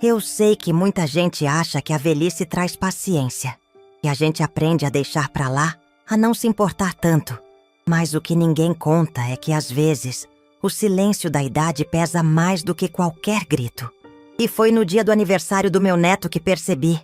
Eu sei que muita gente acha que a velhice traz paciência, que a gente aprende a deixar pra lá, a não se importar tanto. Mas o que ninguém conta é que, às vezes, o silêncio da idade pesa mais do que qualquer grito. E foi no dia do aniversário do meu neto que percebi.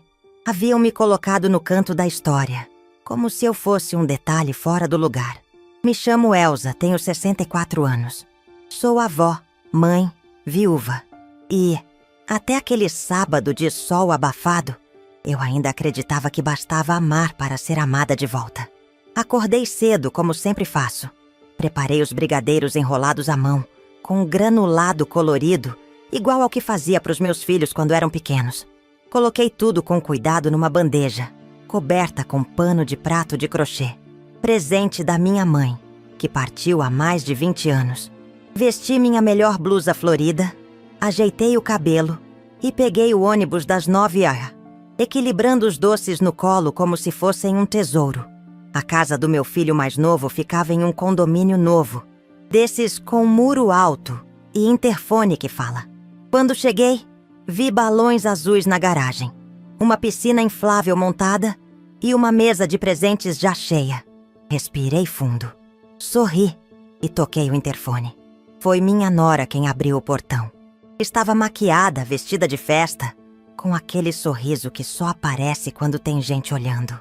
Haviam me colocado no canto da história, como se eu fosse um detalhe fora do lugar. Me chamo Elsa, tenho 64 anos. Sou avó, mãe, viúva. E, até aquele sábado de sol abafado, eu ainda acreditava que bastava amar para ser amada de volta. Acordei cedo, como sempre faço. Preparei os brigadeiros enrolados à mão, com um granulado colorido, igual ao que fazia para os meus filhos quando eram pequenos. Coloquei tudo com cuidado numa bandeja, coberta com pano de prato de crochê. Presente da minha mãe, que partiu há mais de 20 anos. Vesti minha melhor blusa florida, ajeitei o cabelo e peguei o ônibus das 9h, equilibrando os doces no colo como se fossem um tesouro. A casa do meu filho mais novo ficava em um condomínio novo, desses com muro alto e interfone que fala. Quando cheguei, vi balões azuis na garagem, uma piscina inflável montada e uma mesa de presentes já cheia. Respirei fundo, sorri e toquei o interfone. Foi minha nora quem abriu o portão. Estava maquiada, vestida de festa, com aquele sorriso que só aparece quando tem gente olhando.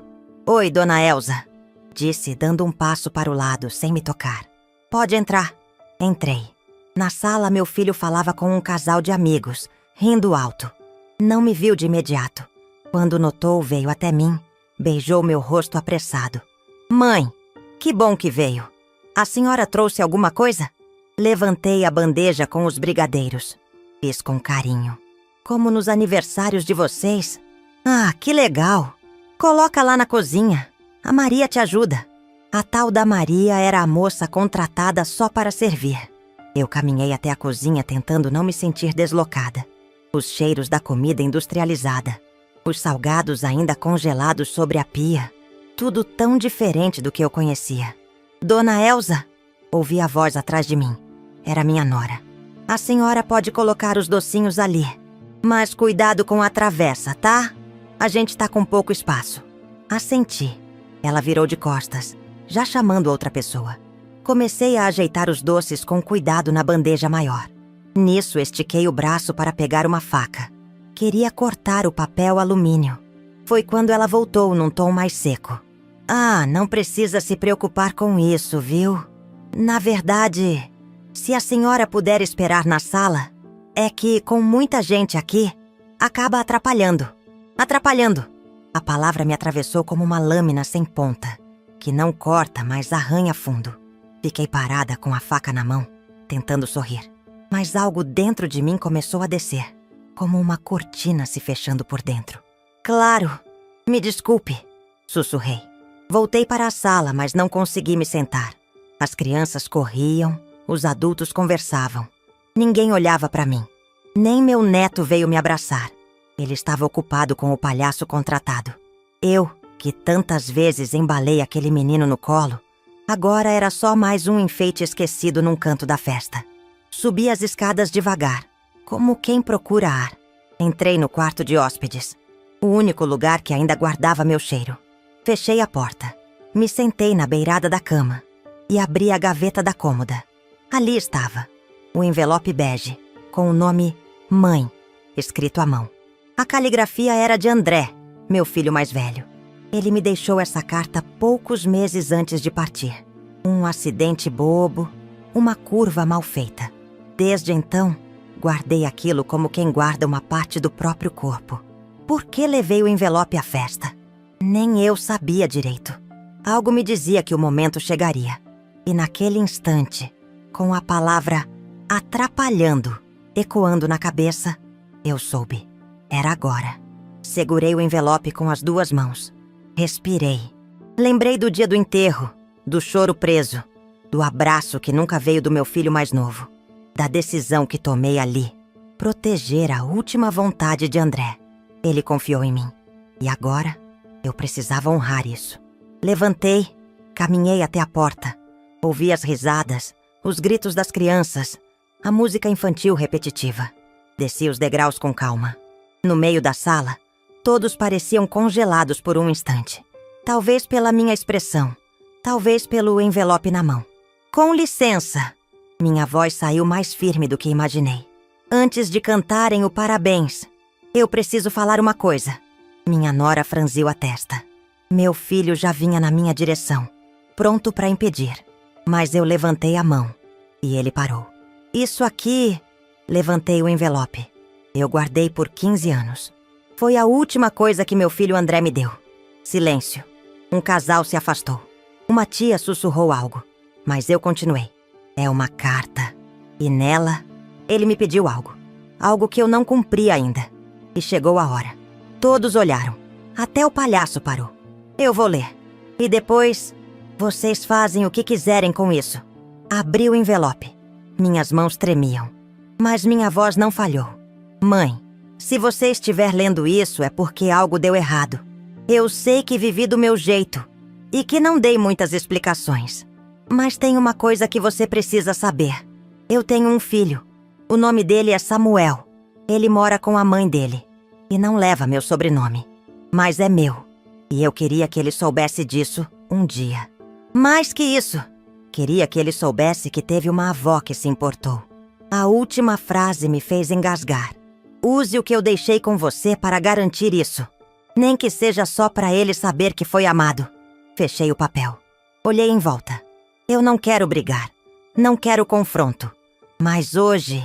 "Oi, dona Elsa", disse, dando um passo para o lado, sem me tocar. "Pode entrar." Entrei. Na sala, meu filho falava com um casal de amigos, rindo alto. Não me viu de imediato. Quando notou, veio até mim, beijou meu rosto apressado. "Mãe, que bom que veio. A senhora trouxe alguma coisa?" Levantei a bandeja com os brigadeiros. Fiz com carinho. "Como nos aniversários de vocês." "Ah, que legal. Coloca lá na cozinha. A Maria te ajuda." A tal da Maria era a moça contratada só para servir. Eu caminhei até a cozinha tentando não me sentir deslocada. Os cheiros da comida industrializada. Os salgados ainda congelados sobre a pia. Tudo tão diferente do que eu conhecia. "Dona Elsa?" Ouvi a voz atrás de mim. Era minha nora. "A senhora pode colocar os docinhos ali. Mas cuidado com a travessa, tá? A gente tá com pouco espaço." Assenti. Ela virou de costas, já chamando outra pessoa. Comecei a ajeitar os doces com cuidado na bandeja maior. Nisso, estiquei o braço para pegar uma faca. Queria cortar o papel alumínio. Foi quando ela voltou num tom mais seco. "Ah, não precisa se preocupar com isso, viu? Na verdade, se a senhora puder esperar na sala, é que, com muita gente aqui, acaba atrapalhando. Atrapalhando." A palavra me atravessou como uma lâmina sem ponta, que não corta, mas arranha fundo. Fiquei parada com a faca na mão, tentando sorrir. Mas algo dentro de mim começou a descer, como uma cortina se fechando por dentro. "Claro, me desculpe", sussurrei. Voltei para a sala, mas não consegui me sentar. As crianças corriam, os adultos conversavam. Ninguém olhava para mim. Nem meu neto veio me abraçar. Ele estava ocupado com o palhaço contratado. Eu, que tantas vezes embalei aquele menino no colo, agora era só mais um enfeite esquecido num canto da festa. Subi as escadas devagar, como quem procura ar. Entrei no quarto de hóspedes, o único lugar que ainda guardava meu cheiro. Fechei a porta, me sentei na beirada da cama e abri a gaveta da cômoda. Ali estava, o envelope bege, com o nome Mãe, escrito à mão. A caligrafia era de André, meu filho mais velho. Ele me deixou essa carta poucos meses antes de partir. Um acidente bobo, uma curva mal feita. Desde então, guardei aquilo como quem guarda uma parte do próprio corpo. Por que levei o envelope à festa? Nem eu sabia direito. Algo me dizia que o momento chegaria. E naquele instante, com a palavra atrapalhando ecoando na cabeça, eu soube. Era agora. Segurei o envelope com as 2 mãos. Respirei. Lembrei do dia do enterro, do choro preso, do abraço que nunca veio do meu filho mais novo, da decisão que tomei ali. Proteger a última vontade de André. Ele confiou em mim. E agora, eu precisava honrar isso. Levantei, caminhei até a porta. Ouvi as risadas, os gritos das crianças, a música infantil repetitiva. Desci os degraus com calma. No meio da sala, todos pareciam congelados por um instante. Talvez pela minha expressão, talvez pelo envelope na mão. Com licença! Minha voz saiu mais firme do que imaginei. Antes de cantarem o parabéns, eu preciso falar uma coisa. Minha nora franziu a testa. Meu filho já vinha na minha direção, pronto para impedir. Mas eu levantei a mão e ele parou. Isso aqui... Levantei o envelope. Eu guardei por 15 anos. Foi a última coisa que meu filho André me deu. Silêncio. Um casal se afastou. Uma tia sussurrou algo, mas eu continuei. É uma carta. E nela, ele me pediu algo. Algo que eu não cumpri ainda. E chegou a hora. Todos olharam. Até o palhaço parou. Eu vou ler. E depois, vocês fazem o que quiserem com isso. Abri o envelope. Minhas mãos tremiam. Mas minha voz não falhou. Mãe, se você estiver lendo isso é porque algo deu errado. Eu sei que vivi do meu jeito e que não dei muitas explicações. Mas tem uma coisa que você precisa saber. Eu tenho um filho. O nome dele é Samuel. Ele mora com a mãe dele e não leva meu sobrenome. Mas é meu. E eu queria que ele soubesse disso um dia. Mais que isso, queria que ele soubesse que teve uma avó que se importou. A última frase me fez engasgar. Use o que eu deixei com você para garantir isso. Nem que seja só para ele saber que foi amado. Fechei o papel. Olhei em volta. Eu não quero brigar. Não quero confronto. Mas hoje,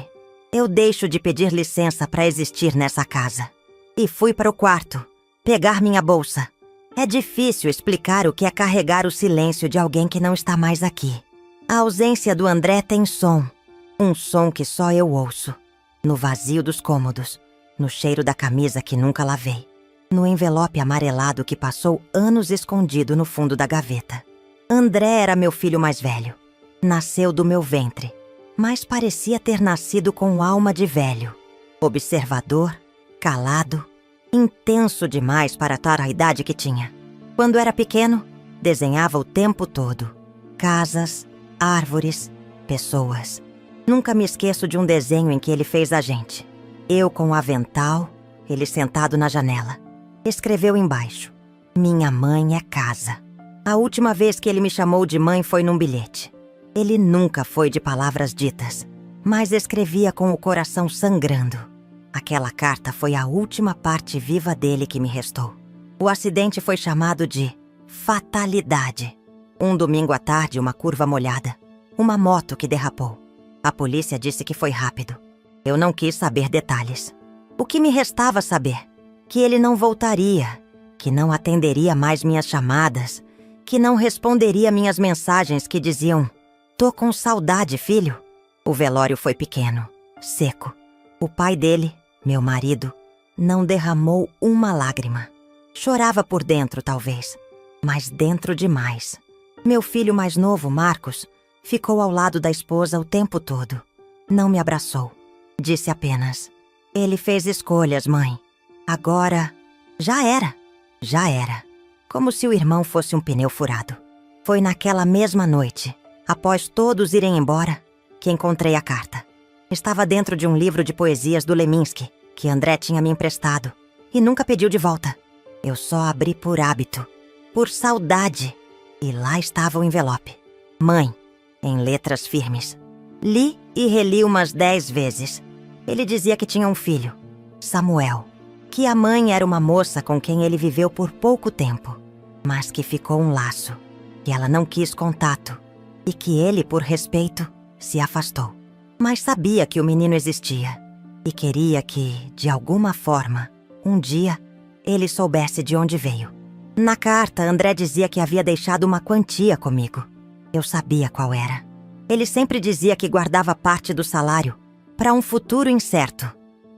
eu deixo de pedir licença para existir nessa casa. E fui para o quarto, pegar minha bolsa. É difícil explicar o que é carregar o silêncio de alguém que não está mais aqui. A ausência do André tem som. Um som que só eu ouço. No vazio dos cômodos. No cheiro da camisa que nunca lavei. No envelope amarelado que passou anos escondido no fundo da gaveta. André era meu filho mais velho. Nasceu do meu ventre. Mas parecia ter nascido com alma de velho. Observador, calado, intenso demais para estar a idade que tinha. Quando era pequeno, desenhava o tempo todo. Casas, árvores, pessoas. Nunca me esqueço de um desenho em que ele fez a gente. Eu com o avental, ele sentado na janela. Escreveu embaixo: Minha mãe é casa. A última vez que ele me chamou de mãe foi num bilhete. Ele nunca foi de palavras ditas, mas escrevia com o coração sangrando. Aquela carta foi a última parte viva dele que me restou. O acidente foi chamado de fatalidade. Um domingo à tarde, uma curva molhada. Uma moto que derrapou. A polícia disse que foi rápido. Eu não quis saber detalhes. O que me restava saber? Que ele não voltaria, que não atenderia mais minhas chamadas, que não responderia minhas mensagens que diziam: Tô com saudade, filho. O velório foi pequeno, seco. O pai dele, meu marido, não derramou uma lágrima. Chorava por dentro, talvez, mas dentro demais. Meu filho mais novo, Marcos, ficou ao lado da esposa o tempo todo. Não me abraçou. Disse apenas: Ele fez escolhas, mãe. Agora, já era. Já era. Como se o irmão fosse um pneu furado. Foi naquela mesma noite, após todos irem embora, que encontrei a carta. Estava dentro de um livro de poesias do Leminski, que André tinha me emprestado, e nunca pediu de volta. Eu só abri por hábito, por saudade, e lá estava o envelope. Mãe, em letras firmes. Li e reli umas 10 vezes. Ele dizia que tinha um filho, Samuel, que a mãe era uma moça com quem ele viveu por pouco tempo, mas que ficou um laço, que ela não quis contato, e que ele, por respeito, se afastou. Mas sabia que o menino existia, e queria que, de alguma forma, um dia, ele soubesse de onde veio. Na carta, André dizia que havia deixado uma quantia comigo. Eu sabia qual era. Ele sempre dizia que guardava parte do salário para um futuro incerto.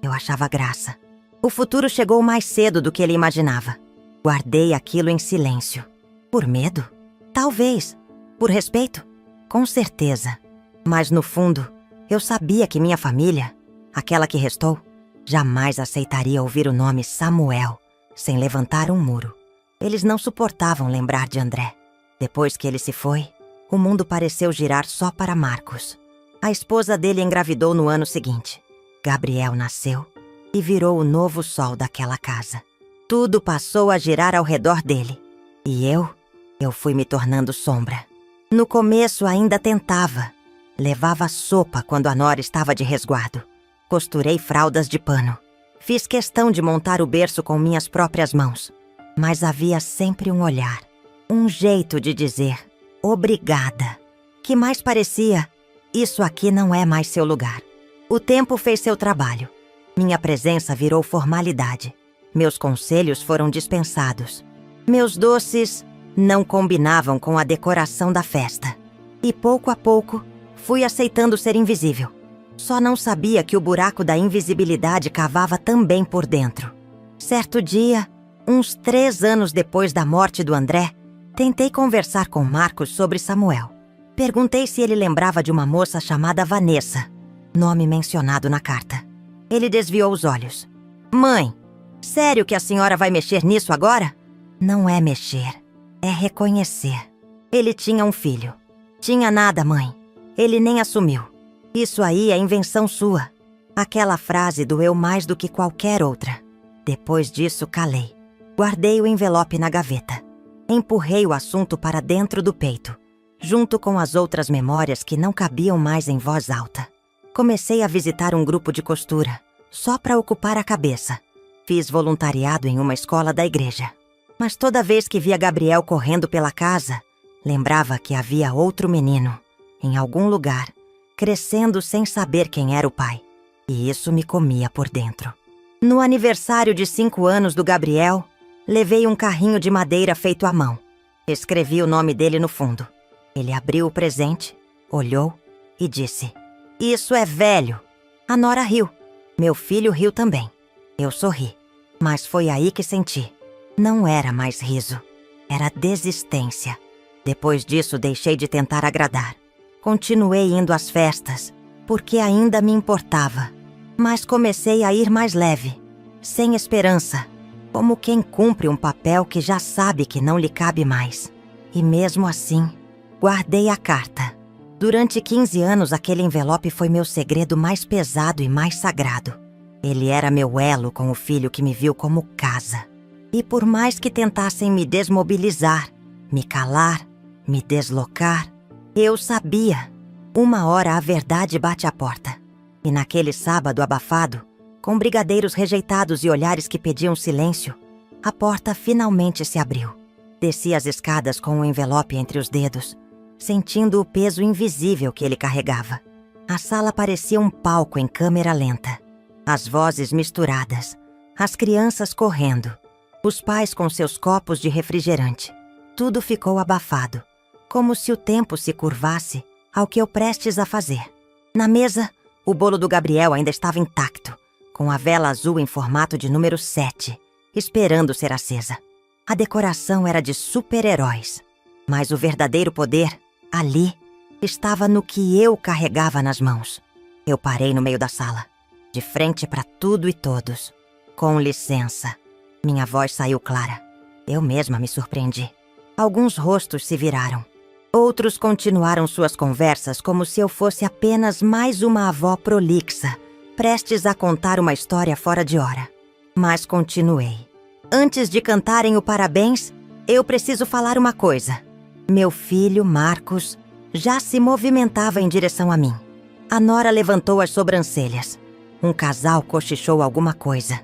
Eu achava graça. O futuro chegou mais cedo do que ele imaginava. Guardei aquilo em silêncio. Por medo? Talvez. Por respeito? Com certeza. Mas no fundo, eu sabia que minha família, aquela que restou, jamais aceitaria ouvir o nome Samuel sem levantar um muro. Eles não suportavam lembrar de André. Depois que ele se foi, o mundo pareceu girar só para Marcos. A esposa dele engravidou no ano seguinte. Gabriel nasceu e virou o novo sol daquela casa. Tudo passou a girar ao redor dele. E eu fui me tornando sombra. No começo ainda tentava. Levava sopa quando a Nora estava de resguardo. Costurei fraldas de pano. Fiz questão de montar o berço com minhas próprias mãos. Mas havia sempre um olhar, um jeito de dizer obrigada, que mais parecia: isso aqui não é mais seu lugar. O tempo fez seu trabalho. Minha presença virou formalidade. Meus conselhos foram dispensados. Meus doces não combinavam com a decoração da festa. E pouco a pouco, fui aceitando ser invisível. Só não sabia que o buraco da invisibilidade cavava também por dentro. Certo dia, uns 3 anos depois da morte do André, tentei conversar com Marcos sobre Samuel. Perguntei se ele lembrava de uma moça chamada Vanessa, nome mencionado na carta. Ele desviou os olhos. Mãe, sério que a senhora vai mexer nisso agora? Não é mexer, é reconhecer. Ele tinha um filho. Tinha nada, mãe. Ele nem assumiu. Isso aí é invenção sua. Aquela frase doeu mais do que qualquer outra. Depois disso, calei. Guardei o envelope na gaveta. Empurrei o assunto para dentro do peito, junto com as outras memórias que não cabiam mais em voz alta. Comecei a visitar um grupo de costura, só para ocupar a cabeça. Fiz voluntariado em uma escola da igreja. Mas toda vez que via Gabriel correndo pela casa, lembrava que havia outro menino, em algum lugar, crescendo sem saber quem era o pai. E isso me comia por dentro. No aniversário de 5 anos do Gabriel, levei um carrinho de madeira feito à mão. Escrevi o nome dele no fundo. Ele abriu o presente, olhou e disse: Isso é velho. A Nora riu. Meu filho riu também. Eu sorri. Mas foi aí que senti. Não era mais riso. Era desistência. Depois disso, deixei de tentar agradar. Continuei indo às festas, porque ainda me importava. Mas comecei a ir mais leve, sem esperança, como quem cumpre um papel que já sabe que não lhe cabe mais. E mesmo assim, guardei a carta. Durante 15 anos, aquele envelope foi meu segredo mais pesado e mais sagrado. Ele era meu elo com o filho que me viu como casa. E por mais que tentassem me desmobilizar, me calar, me deslocar, eu sabia. Uma hora a verdade bate à porta. E naquele sábado abafado, com brigadeiros rejeitados e olhares que pediam silêncio, a porta finalmente se abriu. Desci as escadas com o envelope entre os dedos, sentindo o peso invisível que ele carregava. A sala parecia um palco em câmera lenta. As vozes misturadas, as crianças correndo, os pais com seus copos de refrigerante. Tudo ficou abafado, como se o tempo se curvasse ao que eu prestes a fazer. Na mesa, o bolo do Gabriel ainda estava intacto, com a vela azul em formato de número 7, esperando ser acesa. A decoração era de super-heróis, mas o verdadeiro poder, ali, estava no que eu carregava nas mãos. Eu parei no meio da sala, de frente para tudo e todos. Com licença. Minha voz saiu clara. Eu mesma me surpreendi. Alguns rostos se viraram. Outros continuaram suas conversas como se eu fosse apenas mais uma avó prolixa, prestes a contar uma história fora de hora. Mas continuei. Antes de cantarem o parabéns, eu preciso falar uma coisa. Meu filho, Marcos, já se movimentava em direção a mim. A Nora levantou as sobrancelhas. Um casal cochichou alguma coisa.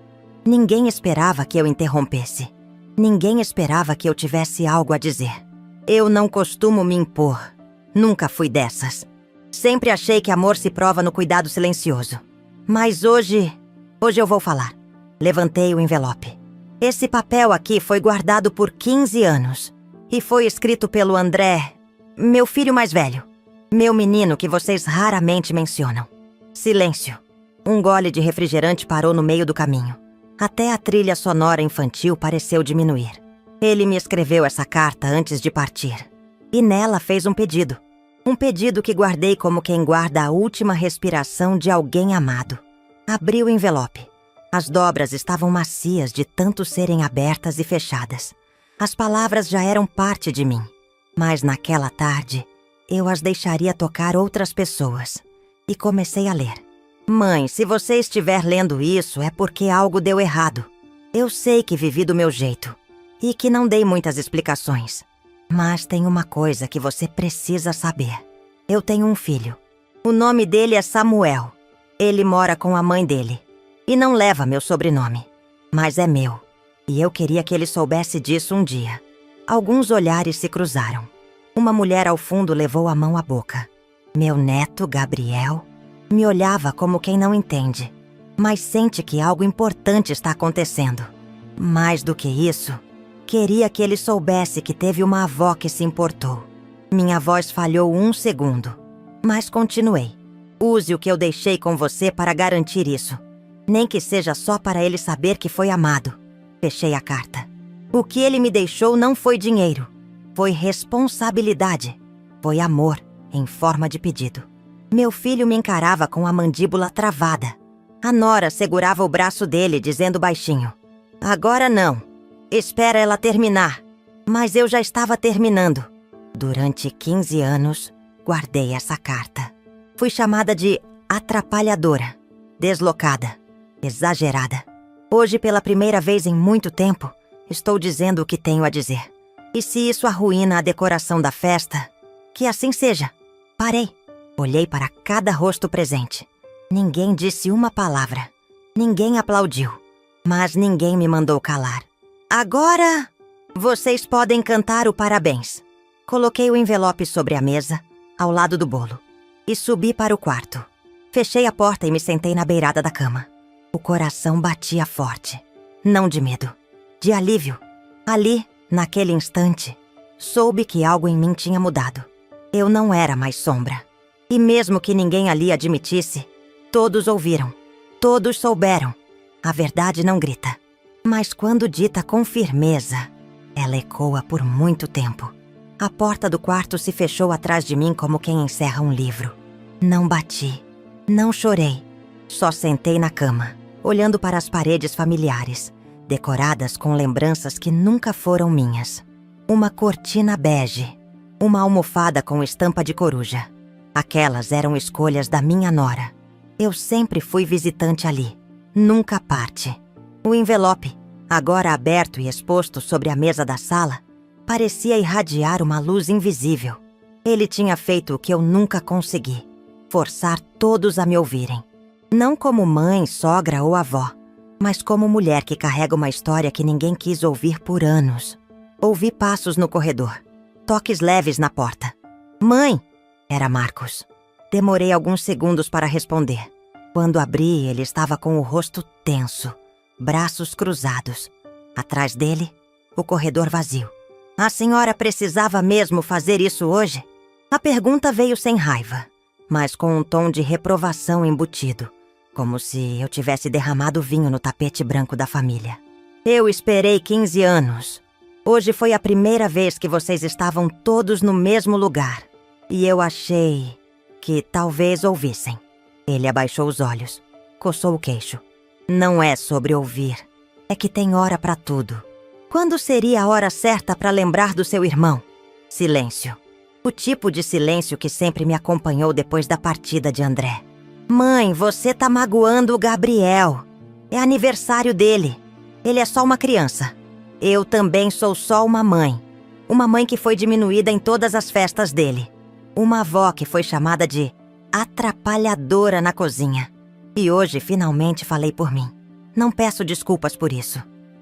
Ninguém esperava que eu interrompesse. Ninguém esperava que eu tivesse algo a dizer. Eu não costumo me impor. Nunca fui dessas. Sempre achei que amor se prova no cuidado silencioso. Mas hoje eu vou falar. Levantei o envelope. Esse papel aqui foi guardado por 15 anos. E foi escrito pelo André, meu filho mais velho. Meu menino que vocês raramente mencionam. Silêncio. Um gole de refrigerante parou no meio do caminho. Até a trilha sonora infantil pareceu diminuir. Ele me escreveu essa carta antes de partir. E nela fez um pedido. Um pedido que guardei como quem guarda a última respiração de alguém amado. Abri o envelope. As dobras estavam macias de tanto serem abertas e fechadas. As palavras já eram parte de mim. Mas naquela tarde, eu as deixaria tocar outras pessoas. E comecei a ler. Mãe, se você estiver lendo isso, é porque algo deu errado. Eu sei que vivi do meu jeito e que não dei muitas explicações. Mas tem uma coisa que você precisa saber. Eu tenho um filho. O nome dele é Samuel. Ele mora com a mãe dele. E não leva meu sobrenome, mas é meu. E eu queria que ele soubesse disso um dia. Alguns olhares se cruzaram. Uma mulher ao fundo levou a mão à boca. Meu neto, Gabriel, me olhava como quem não entende, mas sente que algo importante está acontecendo. Mais do que isso, queria que ele soubesse que teve uma avó que se importou. Minha voz falhou 1 segundo, mas continuei. Use o que eu deixei com você para garantir isso. Nem que seja só para ele saber que foi amado. Fechei a carta. O que ele me deixou não foi dinheiro. Foi responsabilidade. Foi amor, em forma de pedido. Meu filho me encarava com a mandíbula travada. A nora segurava o braço dele, dizendo baixinho: "Agora não. Espera ela terminar." Mas eu já estava terminando. Durante 15 anos, guardei essa carta. Fui chamada de atrapalhadora, deslocada, exagerada. Hoje, pela primeira vez em muito tempo, estou dizendo o que tenho a dizer. E se isso arruína a decoração da festa, que assim seja. Parei. Olhei para cada rosto presente. Ninguém disse uma palavra. Ninguém aplaudiu. Mas ninguém me mandou calar. Agora, vocês podem cantar o parabéns. Coloquei o envelope sobre a mesa, ao lado do bolo, e subi para o quarto. Fechei a porta e me sentei na beirada da cama. O coração batia forte. Não de medo, de alívio. Ali, naquele instante, soube que algo em mim tinha mudado. Eu não era mais sombra. E mesmo que ninguém ali admitisse, todos ouviram, todos souberam. A verdade não grita, mas quando dita com firmeza, ela ecoa por muito tempo. A porta do quarto se fechou atrás de mim como quem encerra um livro. Não bati, não chorei. Só sentei na cama, olhando para as paredes familiares, decoradas com lembranças que nunca foram minhas. Uma cortina bege, uma almofada com estampa de coruja. Aquelas eram escolhas da minha nora. Eu sempre fui visitante ali, nunca parte. O envelope, agora aberto e exposto sobre a mesa da sala, parecia irradiar uma luz invisível. Ele tinha feito o que eu nunca consegui: forçar todos a me ouvirem. Não como mãe, sogra ou avó, mas como mulher que carrega uma história que ninguém quis ouvir por anos. Ouvi passos no corredor, toques leves na porta. "Mãe!" Era Marcos. Demorei alguns segundos para responder. Quando abri, ele estava com o rosto tenso, braços cruzados. Atrás dele, o corredor vazio. "A senhora precisava mesmo fazer isso hoje?" A pergunta veio sem raiva, mas com um tom de reprovação embutido, como se eu tivesse derramado vinho no tapete branco da família. "Eu esperei 15 anos. Hoje foi a primeira vez que vocês estavam todos no mesmo lugar. E eu achei que talvez ouvissem." Ele abaixou os olhos, coçou o queixo. "Não é sobre ouvir. É que tem hora para tudo. Quando seria a hora certa para lembrar do seu irmão?" Silêncio. O tipo de silêncio que sempre me acompanhou depois da partida de André. "Mãe, você tá magoando o Gabriel. É aniversário dele. Ele é só uma criança. Eu também sou só uma mãe. Uma mãe que foi diminuída em todas as festas dele. Uma avó que foi chamada de atrapalhadora na cozinha. E hoje finalmente falei por mim. Não peço desculpas por isso."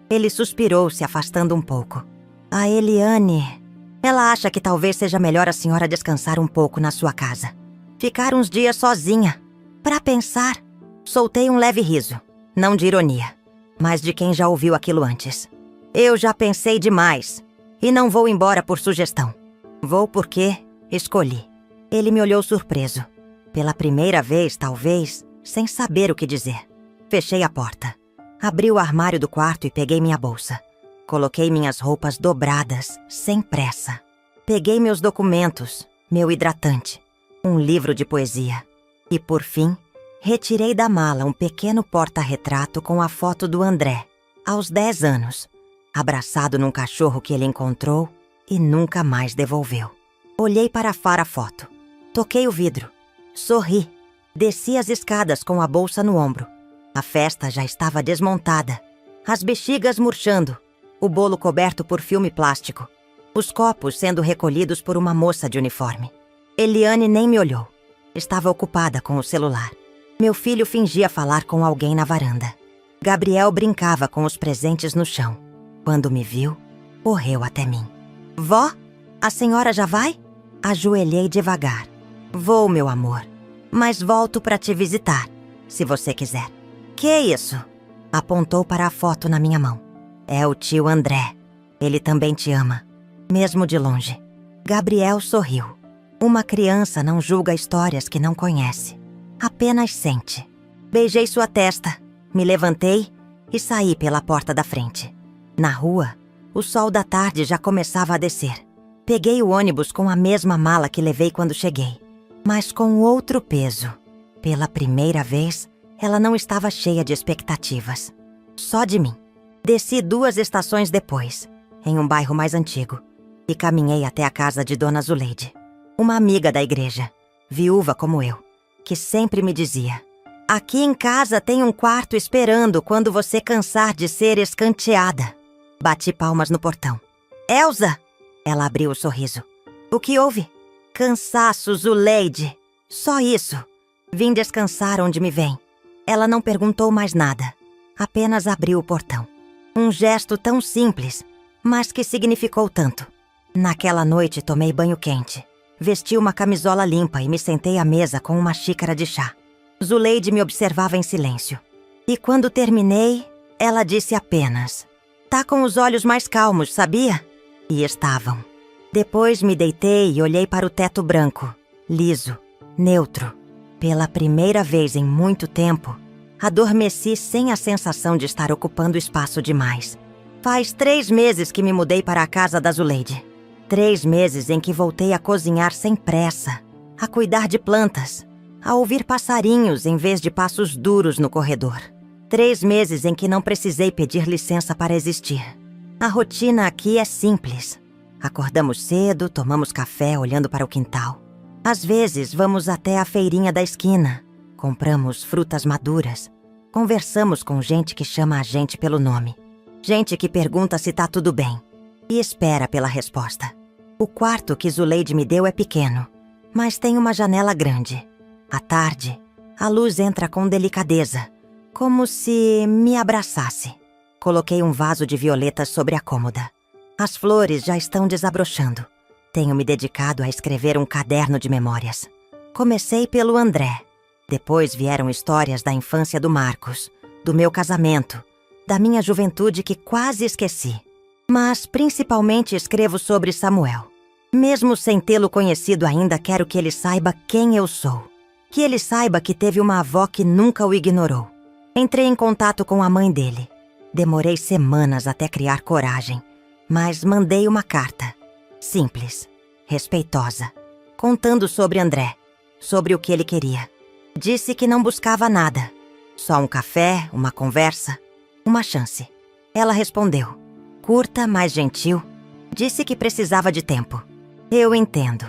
Ele suspirou, se afastando um pouco. "A Eliane... Ela acha que talvez seja melhor a senhora descansar um pouco na sua casa. Ficar uns dias sozinha. Pra pensar." Soltei um leve riso. Não de ironia, mas de quem já ouviu aquilo antes. "Eu já pensei demais. E não vou embora por sugestão. Vou porque escolhi." Ele me olhou surpreso. Pela primeira vez, talvez, sem saber o que dizer. Fechei a porta. Abri o armário do quarto e peguei minha bolsa. Coloquei minhas roupas dobradas, sem pressa. Peguei meus documentos, meu hidratante, um livro de poesia. E, por fim, retirei da mala um pequeno porta-retrato com a foto do André, aos 10 anos, abraçado num cachorro que ele encontrou e nunca mais devolveu. Olhei para a foto. Toquei o vidro. Sorri. Desci as escadas com a bolsa no ombro. A festa já estava desmontada. As bexigas murchando, o bolo coberto por filme plástico, os copos sendo recolhidos por uma moça de uniforme. Eliane nem me olhou. Estava ocupada com o celular. Meu filho fingia falar com alguém na varanda. Gabriel brincava com os presentes no chão. Quando me viu, correu até mim. Vó, a senhora já vai? Ajoelhei devagar. Vou, meu amor, mas volto para te visitar, se você quiser. Que isso? Apontou para a foto na minha mão. É o tio André. Ele também te ama, mesmo de longe. Gabriel sorriu. Uma criança não julga histórias que não conhece. Apenas sente. Beijei sua testa, me levantei e saí pela porta da frente. Na rua, o sol da tarde já começava a descer. Peguei o ônibus com a mesma mala que levei quando cheguei, mas com outro peso. Pela primeira vez, ela não estava cheia de expectativas. Só de mim. Desci 2 estações depois, em um bairro mais antigo, e caminhei até a casa de Dona Zuleide, uma amiga da igreja, viúva como eu, que sempre me dizia: aqui em casa tem um quarto esperando quando você cansar de ser escanteada. Bati palmas no portão. Elza! Ela abriu o sorriso. O que houve? Cansaço, Zuleide. Só isso. Vim descansar onde me vem. Ela não perguntou mais nada. Apenas abriu o portão. Um gesto tão simples, mas que significou tanto. Naquela noite tomei banho quente. Vesti uma camisola limpa e me sentei à mesa com uma xícara de chá. Zuleide me observava em silêncio. E quando terminei, ela disse apenas: tá com os olhos mais calmos, sabia? E estavam. Depois me deitei e olhei para o teto branco, liso, neutro. Pela primeira vez em muito tempo, adormeci sem a sensação de estar ocupando espaço demais. Faz 3 meses que me mudei para a casa da Zuleide. 3 meses em que voltei a cozinhar sem pressa, a cuidar de plantas, a ouvir passarinhos em vez de passos duros no corredor. 3 meses em que não precisei pedir licença para existir. A rotina aqui é simples. Acordamos cedo, tomamos café olhando para o quintal. Às vezes vamos até a feirinha da esquina, compramos frutas maduras, conversamos com gente que chama a gente pelo nome, gente que pergunta se tá tudo bem e espera pela resposta. O quarto que Zuleide me deu é pequeno, mas tem uma janela grande. À tarde, a luz entra com delicadeza, como se me abraçasse. Coloquei um vaso de violetas sobre a cômoda. As flores já estão desabrochando. Tenho me dedicado a escrever um caderno de memórias. Comecei pelo André. Depois vieram histórias da infância do Marcos, do meu casamento, da minha juventude que quase esqueci. Mas principalmente escrevo sobre Samuel. Mesmo sem tê-lo conhecido ainda, quero que ele saiba quem eu sou. Que ele saiba que teve uma avó que nunca o ignorou. Entrei em contato com a mãe dele. Demorei semanas até criar coragem, mas mandei uma carta. Simples, respeitosa, contando sobre André, sobre o que ele queria. Disse que não buscava nada, só um café, uma conversa, uma chance. Ela respondeu, curta, mas gentil. Disse que precisava de tempo. Eu entendo.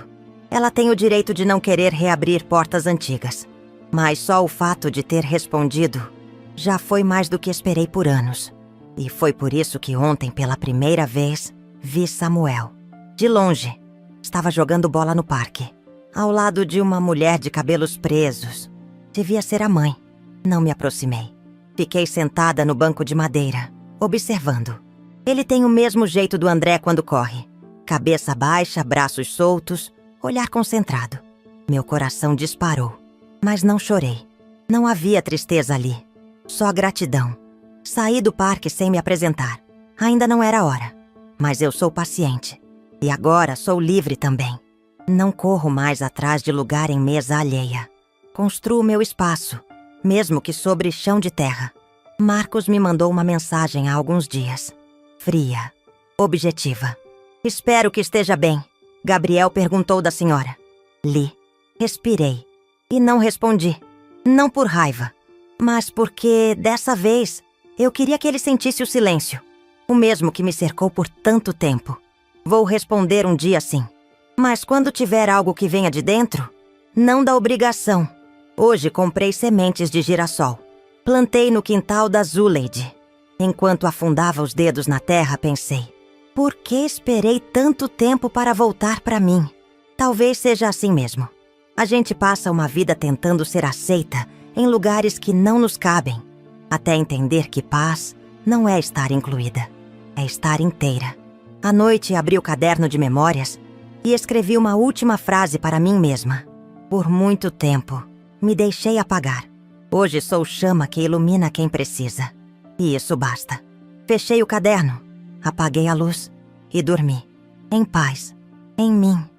Ela tem o direito de não querer reabrir portas antigas. Mas só o fato de ter respondido já foi mais do que esperei por anos. E foi por isso que ontem, pela primeira vez, vi Samuel. De longe, estava jogando bola no parque, ao lado de uma mulher de cabelos presos. Devia ser a mãe. Não me aproximei. Fiquei sentada no banco de madeira, observando. Ele tem o mesmo jeito do André quando corre. Cabeça baixa, braços soltos, olhar concentrado. Meu coração disparou, mas não chorei. Não havia tristeza ali, só gratidão. Saí do parque sem me apresentar. Ainda não era hora, mas eu sou paciente. E agora sou livre também. Não corro mais atrás de lugar em mesa alheia. Construo meu espaço, mesmo que sobre chão de terra. Marcos me mandou uma mensagem há alguns dias. Fria, objetiva. Espero que esteja bem. Gabriel perguntou da senhora. Li, respirei e não respondi. Não por raiva, mas porque, dessa vez, eu queria que ele sentisse o silêncio. O mesmo que me cercou por tanto tempo. Vou responder um dia sim. Mas quando tiver algo que venha de dentro, não da obrigação, Hoje comprei sementes de girassol. Plantei no quintal da Zuleide. Enquanto afundava os dedos na terra, pensei: por que esperei tanto tempo para voltar para mim? Talvez seja assim mesmo. A gente passa uma vida tentando ser aceita em lugares que não nos cabem, até entender que paz não é estar incluída, é estar inteira. À noite, abri o caderno de memórias e escrevi uma última frase para mim mesma. Por muito tempo, me deixei apagar. Hoje sou chama que ilumina quem precisa. E isso basta. Fechei o caderno, apaguei a luz e dormi, em paz, em mim.